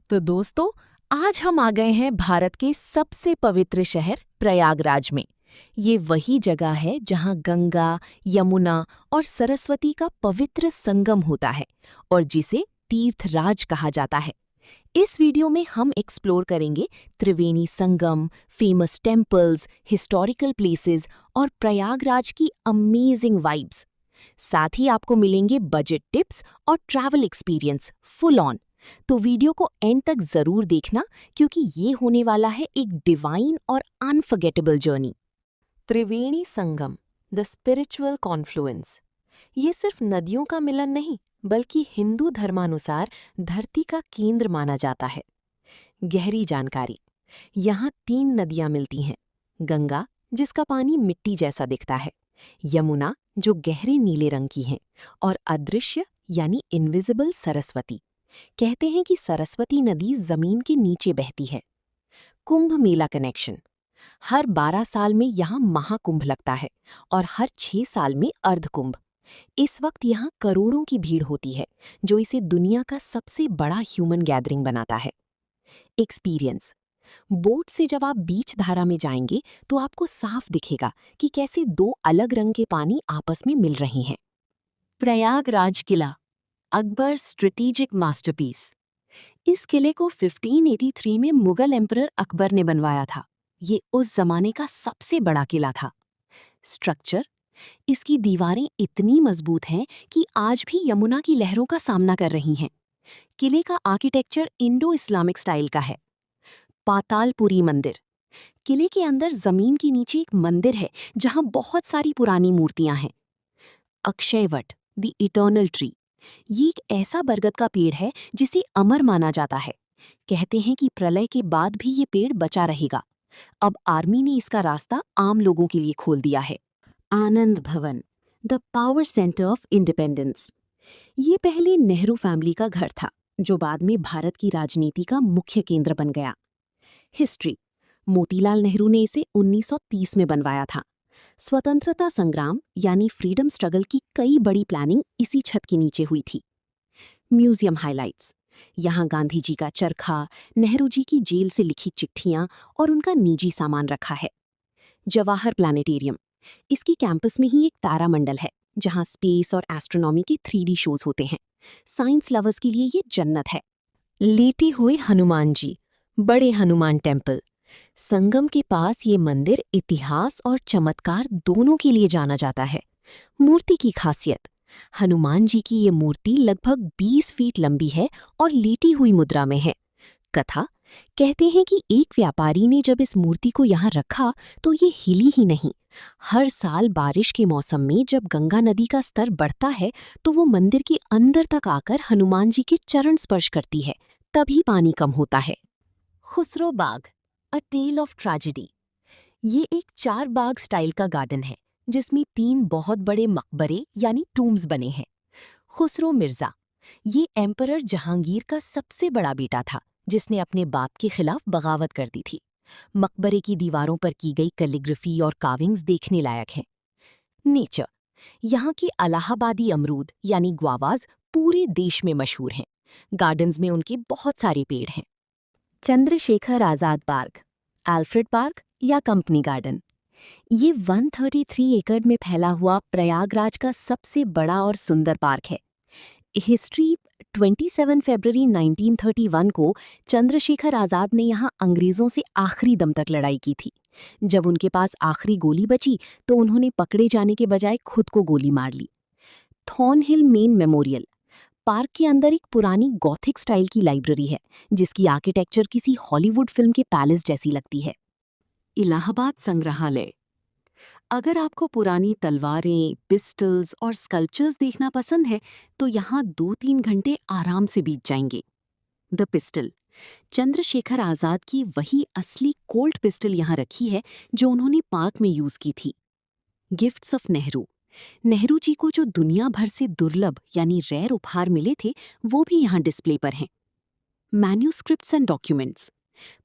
तो दोस्तों, आज हम आ गए हैं भारत के सबसे पवित्र शहर प्रयागराज में। ये वही जगह है जहां गंगा, यमुना और सरस्वती का पवित्र संगम होता है और जिसे तीर्थराज कहा जाता है। इस वीडियो में हम एक्सप्लोर करेंगे Triveni Sangam, famous temples, historical places और प्रयागराज की अमेजिंग वाइब्स। साथ ही आपको मिलेंगे बजट टिप्स और ट्रैवल एक्सपीरियंस फुल ऑन। तो वीडियो को एंड तक जरूर देखना, क्योंकि ये होने वाला है एक डिवाइन और unforgettable journey. Triveni Sangam, the spiritual Confluence. ये सिर्फ नदियों का मिलन नहीं, बल्कि हिंदू धर्मानुसार धरती का केंद्र माना जाता है। गहरी जानकारी। यहाँ 3 नदियाँ मिलती हैं। गंगा, जिसका पानी मिट्टी जैसा दिखता है, यमुना, जो गहरे नीले रंग की है, और अदृश्य यानी इनविजिबल सरस्वती। कहते हैं कि सरस्वती नदी जमीन के नीचे बहती है। कुंभ मेला कनेक्शन। हर 12 साल में यहाँ महाकुंभ लगता है और हर 6 साल में अर्धकुंभ। इस वक्त यहाँ करोड़ों की भीड़ होती है, जो इसे दुनिया का सबसे बड़ा ह्यूमन गैदरिंग बनाता है। एक्सपीरियंस। बोट से जब आप बीच धारा में जाएंगे तो आपको साफ दिखेगा कि कैसे 2 अलग रंग के पानी आपस में मिल रहे हैं। प्रयागराज किला, अकबर स्ट्रेटेजिक मास्टरपीस। इस किले को 1583 में मुगल एम्परर अकबर ने बनवाया था। ये उस जमाने का सबसे बड़ा किला था। स्ट्रक्चर। इसकी दीवारें इतनी मजबूत हैं कि आज भी यमुना की लहरों का सामना कर रही हैं। किले का आर्किटेक्चर इंडो इस्लामिक स्टाइल का है। पातालपुरी मंदिर। किले के अंदर जमीन के नीचे एक मंदिर है जहां बहुत सारी पुरानी मूर्तियां हैं। Akshayvat, the eternal tree. ये एक ऐसा बरगद का पेड़ है जिसे अमर माना जाता है। कहते हैं कि प्रलय के बाद भी ये पेड़ बचा रहेगा। अब आर्मी ने इसका रास्ता आम लोगों के लिए खोल दिया है। आनंद भवन, the power centre of independence. ये पहले नेहरू फैमिली का घर था, जो बाद में भारत की राजनीति का मुख्य केंद्र बन गया। हिस्ट्री। मोतीलाल नेहरू ने इसे 1930 में बनवाया था। स्वतंत्रता संग्राम यानी फ्रीडम स्ट्रगल की कई बड़ी प्लानिंग इसी छत के नीचे हुई थी। Museum highlights. यहाँ गांधी जी का चरखा, नेहरू जी की जेल से लिखी चिट्ठियां और उनका निजी सामान रखा है। जवाहर प्लानिटेरियम। इसकी कैंपस में ही एक तारामंडल है, जहाँ स्पेस और एस्ट्रोनॉमी के 3D शोज होते हैं। साइंस लवर्स के लिए ये जन्नत है। लेटे हुए हनुमान जी, बड़े हनुमान टेम्पल। संगम के पास ये मंदिर इतिहास और चमत्कार दोनों के लिए जाना जाता है। मूर्ति की खासियत। हनुमान जी की ये मूर्ति लगभग 20 फीट लंबी है और लेटी हुई मुद्रा में है। कथा। कहते हैं कि एक व्यापारी ने जब इस मूर्ति को यहाँ रखा तो ये हिली ही नहीं। हर साल बारिश के मौसम में जब गंगा नदी का स्तर बढ़ता है तो वो मंदिर के अंदर तक आकर हनुमान जी के चरण स्पर्श करती है, तभी पानी कम होता है। खुसरो बाग, अ टेल ऑफ ट्रेजेडी। ये एक 4 बाग स्टाइल का गार्डन है, जिसमें 3 बहुत बड़े मकबरे यानी टूम्स बने हैं। खुसरो मिर्जा, ये एम्परर जहांगीर का सबसे बड़ा बेटा था, जिसने अपने बाप के खिलाफ बगावत कर दी थी। मकबरे की दीवारों पर की गई कैलीग्राफी और कार्विंग्स देखने लायक हैं। नेचर। यहाँ के इलाहाबादी अमरूद यानी ग्वावाज पूरे देश में मशहूर हैं। गार्डन्स में उनके बहुत सारे पेड़ हैं। Chandrashekhar Azad park, Alfred park या कंपनी गार्डन। ये 133 एकड़ में फैला हुआ प्रयागराज का सबसे बड़ा और सुंदर पार्क है। हिस्ट्री। 27 फरवरी 1931 को चंद्रशेखर आजाद ने यहाँ अंग्रेजों से आखिरी दम तक लड़ाई की थी। जब उनके पास आखिरी गोली बची तो उन्होंने पकड़े जाने के बजाय खुद को गोली मार ली। Thornhill Mayne Memorial. पार्क के अंदर एक पुरानी गॉथिक स्टाइल की लाइब्रेरी है, जिसकी आर्किटेक्चर किसी हॉलीवुड फिल्म के पैलेस जैसी लगती है। इलाहाबाद संग्रहालय। अगर आपको पुरानी तलवारें, पिस्टल्स और स्कल्पचर्स देखना पसंद है तो यहाँ 2-3 घंटे आराम से बीत जाएंगे। The pistol. चंद्रशेखर आजाद की वही असली कोल्ट पिस्टल यहाँ रखी है जो उन्होंने पार्क में यूज की थी। Gifts of Nehru. नेहरू जी को जो दुनिया भर से दुर्लभ यानी रेयर उपहार मिले थे, वो भी यहाँ डिस्प्ले पर हैं। Manuscripts and documents.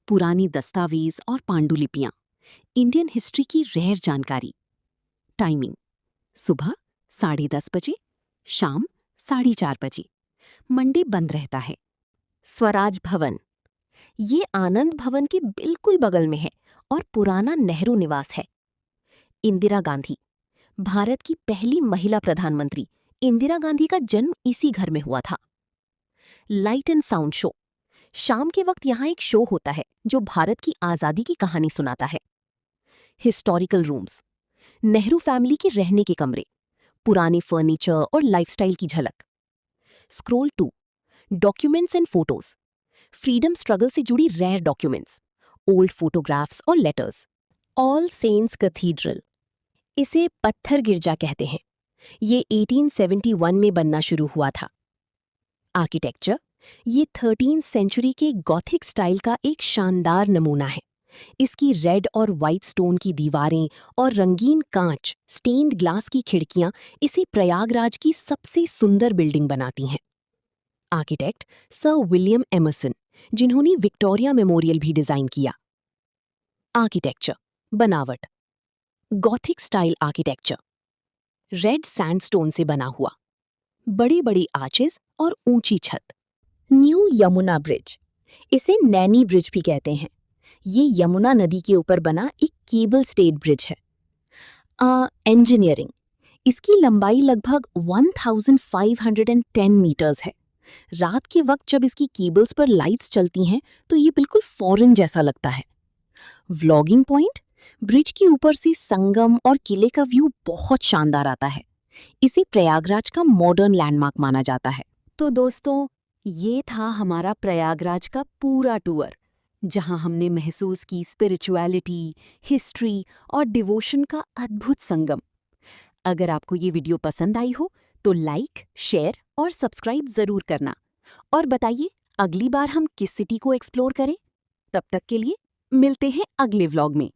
पुरानी दस्तावेज और पांडुलिपियां। इंडियन हिस्ट्री की रेयर जानकारी। टाइमिंग। सुबह 10:30 बजे, शाम 4:30 बजे। मंडे बंद रहता है। स्वराज भवन, ये आनंद भवन के बिल्कुल बगल में है और पुराना नेहरू निवास है। इंदिरा गांधी, भारत की पहली महिला प्रधानमंत्री इंदिरा गांधी का जन्म इसी घर में हुआ था। लाइट एंड साउंड शो, शाम के वक्त यहाँ एक शो होता है जो भारत की आज़ादी की कहानी सुनाता है। हिस्टोरिकल रूम्स, नेहरू फैमिली के रहने के कमरे, पुराने फर्नीचर और लाइफस्टाइल की झलक। Scroll 2, documents and photos, freedom struggle से जुड़ी रेयर डॉक्यूमेंट्स, ओल्ड फोटोग्राफ्स और लेटर्स। ऑल सेंट्स कैथीड्रल, इसे पत्थर गिरजा कहते हैं। ये 1871 में बनना शुरू हुआ था। आर्किटेक्चर, ये 13th सेंचुरी के गॉथिक स्टाइल का एक शानदार नमूना है। इसकी रेड और वाइट स्टोन की दीवारें और रंगीन कांच, स्टेन्ड ग्लास की खिड़कियां इसे प्रयागराज की सबसे सुंदर बिल्डिंग बनाती हैं। आर्किटेक्ट सर विलियम एमर्सन, जिन्होंने विक्टोरिया मेमोरियल भी डिजाइन किया। आर्किटेक्चर, बनावट, Gothic style architecture, red sandstone से बना हुआ, बड़ी बड़ी आर्चेस और ऊंची छत। न्यू यमुना ब्रिज, इसे नैनी ब्रिज भी कहते हैं। ये यमुना नदी के ऊपर बना एक केबल स्टेड ब्रिज है। इंजीनियरिंग, इसकी लंबाई लगभग 1510 मीटर्स है। रात के वक्त जब इसकी केबल्स पर लाइट्स चलती हैं तो ये बिल्कुल फॉरेन जैसा लगता है। व्लॉगिंग पॉइंट, ब्रिज के ऊपर से संगम और किले का व्यू बहुत शानदार आता है। इसे प्रयागराज का मॉडर्न लैंडमार्क माना जाता है। तो दोस्तों, ये था हमारा प्रयागराज का पूरा टूर, जहां हमने महसूस की स्पिरिचुअलिटी, हिस्ट्री और डिवोशन का अद्भुत संगम। अगर आपको ये वीडियो पसंद आई हो तो लाइक, शेयर और सब्सक्राइब जरूर करना। और बताइए अगली बार हम किस सिटी को एक्सप्लोर करें। तब तक के लिए मिलते हैं अगले व्लॉग में।